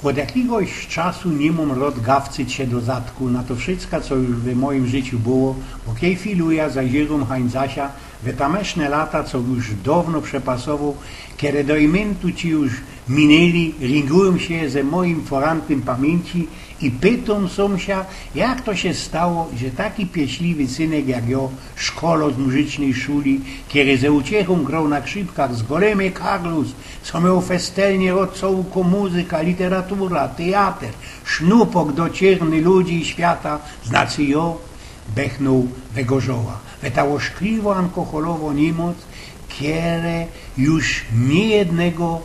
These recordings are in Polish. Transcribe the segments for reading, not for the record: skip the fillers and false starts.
Od jakiegoś czasu nie mam rad gawcyć się do zadku na to wszystko, co już w moim życiu było, bo kiedy filuję za Jerum Hańcasia, we tameszne lata, co już dawno przepasował, kiedy do imentu ci już minęli, ringują się ze moim forantym pamięci i pytam się, jak to się stało, że taki pieśliwy synek jak ja, szkolo z muzycznej szuli, kiedy ze uciechą grał na krzypkach z Golemy Karlus, co miał festelnie rodcołko muzyka, literatura, teatr, sznupok do czerny ludzi i świata, znaczy ja, bechnął we gorzoła. We ta oszkliwo alkoholowo niemoc, które już niejednego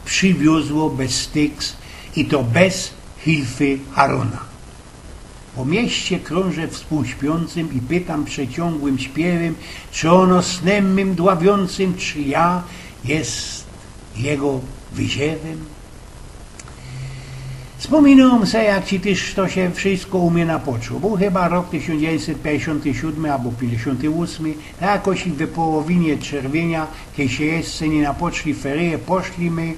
przywiozło bez styks i to bez hilfy Arona. Po mieście krążę współśpiącym i pytam przeciągłym śpiewem, czy ono snem mym dławiącym, czy ja jest jego wyziewem. Wspominam se, jak ci też to się wszystko u mnie napoczło. Był chyba rok 1957 albo 58, jakoś w połowinie czerwienia, kiedy się jeszcze nie napoczli ferie, poszliśmy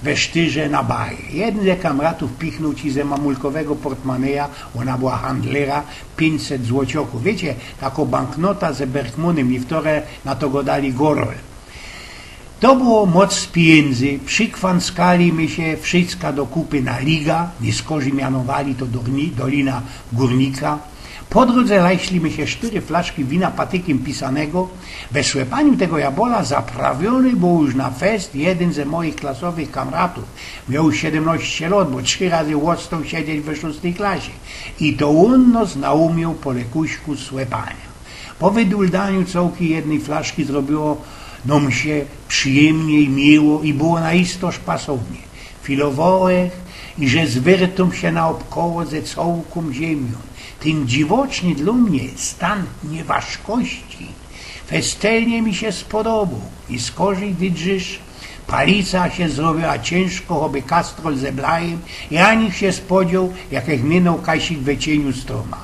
we Sztyrze na baję. Jeden ze kamratów pichnął ci ze mamulkowego portmaneja, ona była handlera, 500 złocioków. Wiecie, taką banknota ze Bergmunem i wtore na to go dali gorol. To było moc z pieniędzy, przykwanskali my się wszystko do kupy na liga, nieskorzy mianowali to Dolina Górnika. Po drodze lajśliśmy się 4 flaszki wina patykiem pisanego. We słepaniu tego jabola zaprawiony był już na fest jeden ze moich klasowych kamratów. Miał 17 lat, bo 3 razy łostał siedzieć we 6 klasie. I to on nas naumiał po lekuśku słepania. Po wyduldaniu cołki jednej flaszki zrobiło nam się przyjemnie i miło i było naistoż pasownie. Filowałem i że zwiertam się naokoło ze całką ziemią. Tym dziwocznie dla mnie stan nieważkości festelnie mi się spodobał i skorzy wydrzysz, palica się zrobiła ciężko, choby kastrol ze blajem i ani się spodział, jak minął kasik we cieniu stroma.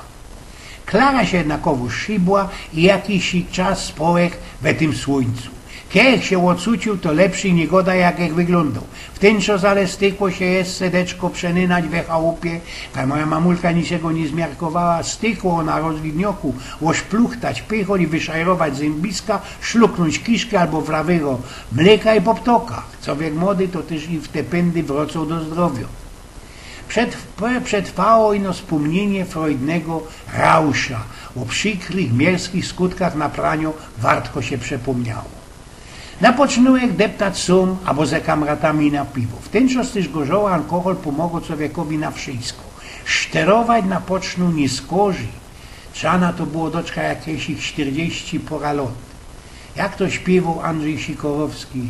Klara się jednakowo szybła i jakiś czas społek we tym słońcu. Kiedy się odsucił, to lepszy niegoda jak wyglądał. W ten czas ale stykło się jest sedeczko przenynać we chałupie, a moja mamulka niczego nie zmiarkowała, stykło na rozwidnioku, oszpluchtać pychol i wyszajrować zębiska, szluknąć kiszki albo wrawego mleka i poptoka. Co wiek młody, to też i w te pędy wracał do zdrowia. Przetrwało ino wspomnienie freudnego Rausza o przykrych, mierskich skutkach na praniu wartko się przepomniało. Na pocznułek deptać sum, albo ze kamratami na piwo. W ten czas też gorzoły alkohol pomogł człowiekowi na wszystko. Szterować na pocznu nie skorzy. Trzeba to było doczka jakieś 40 pora lat. Jak to śpiewał Andrzej Sikorowski.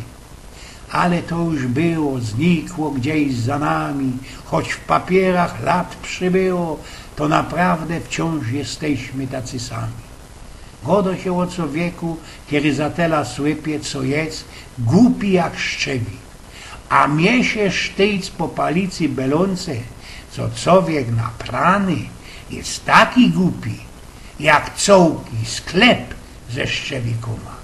Ale to już było, znikło gdzieś za nami, choć w papierach lat przybyło, to naprawdę wciąż jesteśmy tacy sami. Godo się o człowieku, kiedy zatela słypie, co jest, głupi jak szczebi. A mnie się sztyc po palicy belące, co człowiek naprany jest taki głupi, jak cołki sklep ze szczewikoma.